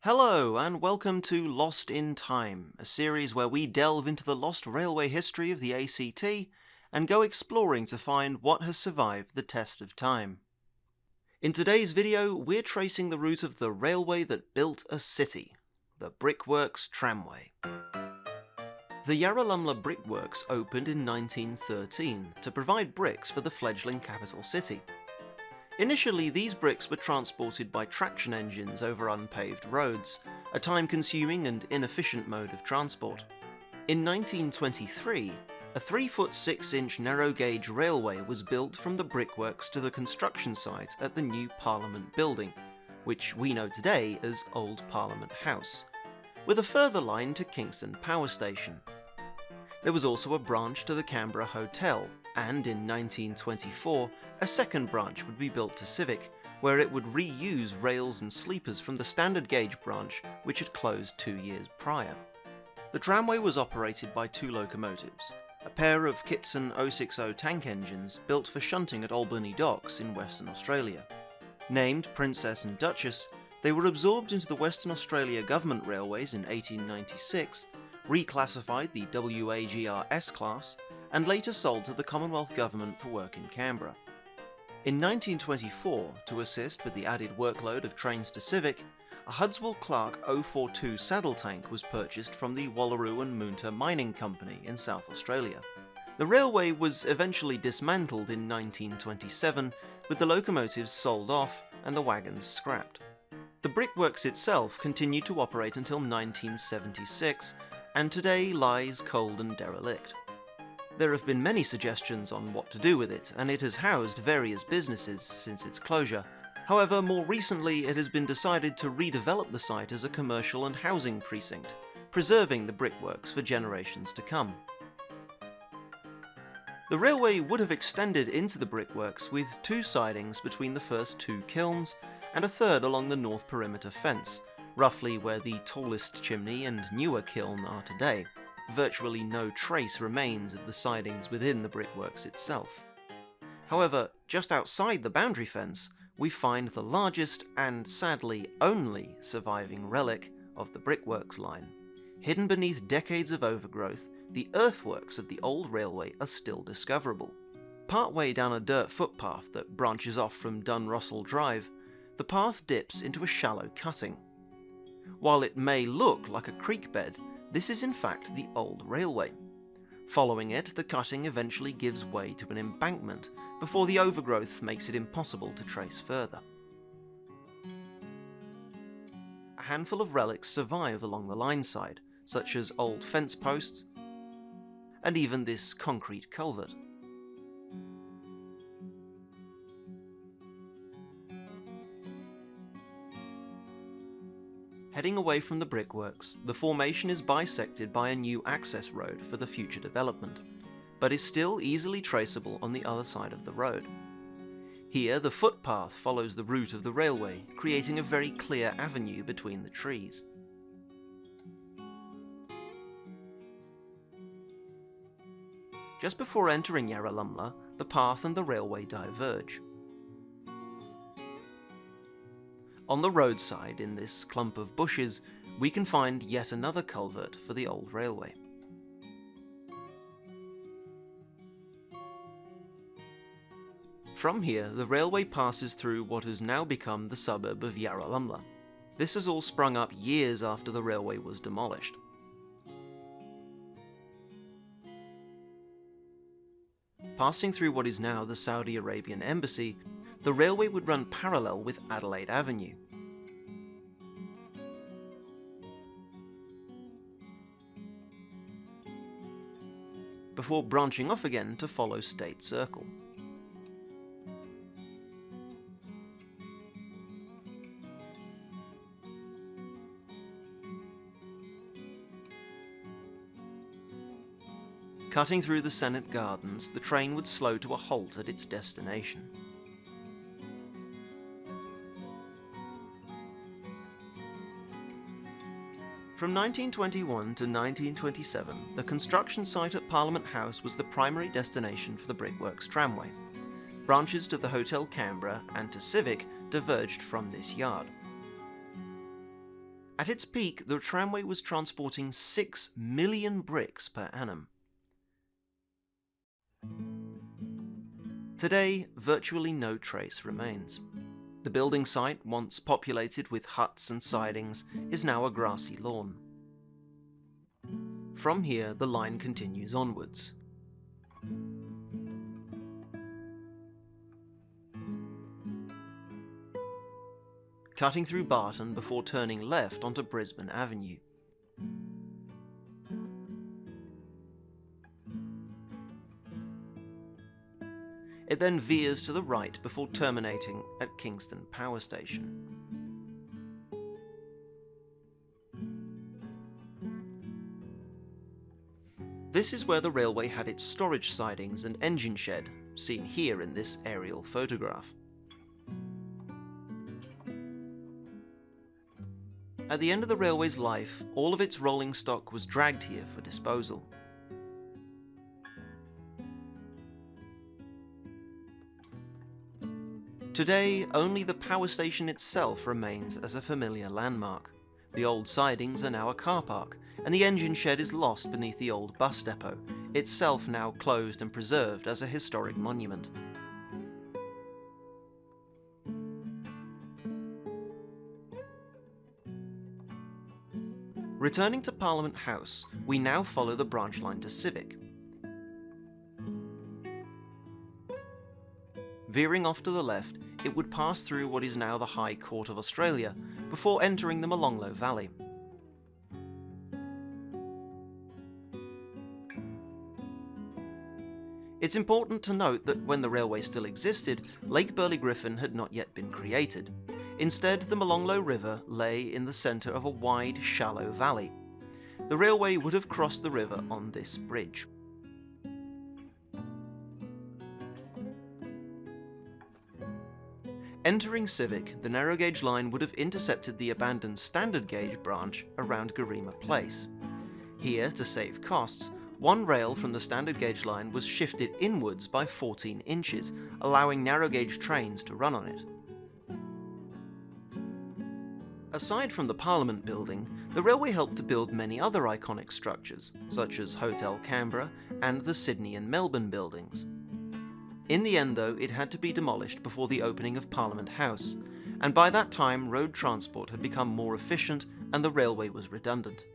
Hello, and welcome to Lost in Time, a series where we delve into the lost railway history of the ACT and go exploring to find what has survived the test of time. In today's video, we're tracing the route of the railway that built a city, the Brickworks Tramway. The Yarralumla Brickworks opened in 1913 to provide bricks for the fledgling capital city. Initially, these bricks were transported by traction engines over unpaved roads, a time-consuming and inefficient mode of transport. In 1923, a 3-foot 6-inch narrow-gauge railway was built from the brickworks to the construction site at the new Parliament building, which we know today as Old Parliament House, with a further line to Kingston Power Station. There was also a branch to the Canberra Hotel, and in 1924, a second branch would be built to Civic, where it would reuse rails and sleepers from the standard gauge branch which had closed 2 years prior. The tramway was operated by 2 locomotives, a pair of Kitson 060 tank engines built for shunting at Albany Docks in Western Australia. Named Princess and Duchess, they were absorbed into the Western Australia Government Railways in 1896, reclassified the WAGR S-Class, and later sold to the Commonwealth Government for work in Canberra. In 1924, to assist with the added workload of trains to Civic, a Hudswell Clark 042 saddle tank was purchased from the Wallaroo and Moonta Mining Company in South Australia. The railway was eventually dismantled in 1927, with the locomotives sold off and the wagons scrapped. The brickworks itself continued to operate until 1976, and today lies cold and derelict. There have been many suggestions on what to do with it, and it has housed various businesses since its closure. However, more recently it has been decided to redevelop the site as a commercial and housing precinct, preserving the brickworks for generations to come. The railway would have extended into the brickworks with 2 sidings between the first 2 kilns and a third along the north perimeter fence, roughly where the tallest chimney and newer kiln are today. Virtually no trace remains of the sidings within the brickworks itself. However, just outside the boundary fence, we find the largest and sadly only surviving relic of the brickworks line. Hidden beneath decades of overgrowth, the earthworks of the old railway are still discoverable. Partway down a dirt footpath that branches off from Dunrussell Drive, the path dips into a shallow cutting. While it may look like a creek bed, this is in fact the old railway. Following it, the cutting eventually gives way to an embankment before the overgrowth makes it impossible to trace further. A handful of relics survive along the line side, such as old fence posts and even this concrete culvert. Heading away from the brickworks, the formation is bisected by a new access road for the future development, but is still easily traceable on the other side of the road. Here, the footpath follows the route of the railway, creating a very clear avenue between the trees. Just before entering Yarralumla, the path and the railway diverge. On the roadside, in this clump of bushes, we can find yet another culvert for the old railway. From here, the railway passes through what has now become the suburb of Yarralumla. This has all sprung up years after the railway was demolished. Passing through what is now the Saudi Arabian Embassy, the railway would run parallel with Adelaide Avenue. Before branching off again to follow State Circle. Cutting through the Senate Gardens, the train would slow to a halt at its destination. From 1921 to 1927, the construction site at Parliament House was the primary destination for the Brickworks Tramway. Branches to the Hotel Canberra and to Civic diverged from this yard. At its peak, the tramway was transporting 6 million bricks per annum. Today, virtually no trace remains. The building site, once populated with huts and sidings, is now a grassy lawn. From here, the line continues onwards. Cutting through Barton before turning left onto Brisbane Avenue. It then veers to the right before terminating at Kingston Power Station. This is where the railway had its storage sidings and engine shed, seen here in this aerial photograph. At the end of the railway's life, all of its rolling stock was dragged here for disposal. Today, only the power station itself remains as a familiar landmark. The old sidings are now a car park, and the engine shed is lost beneath the old bus depot, itself now closed and preserved as a historic monument. Returning to Parliament House, we now follow the branch line to Civic. Veering off to the left, it would pass through what is now the High Court of Australia, before entering the Molonglo Valley. It's important to note that when the railway still existed, Lake Burley Griffin had not yet been created. Instead, the Molonglo River lay in the centre of a wide, shallow valley. The railway would have crossed the river on this bridge. Entering Civic, the narrow gauge line would have intercepted the abandoned standard gauge branch around Garema Place. Here, to save costs, one rail from the standard gauge line was shifted inwards by 14 inches, allowing narrow gauge trains to run on it. Aside from the Parliament building, the railway helped to build many other iconic structures, such as Hotel Canberra and the Sydney and Melbourne buildings. In the end, though, it had to be demolished before the opening of Parliament House, and by that time road transport had become more efficient and the railway was redundant.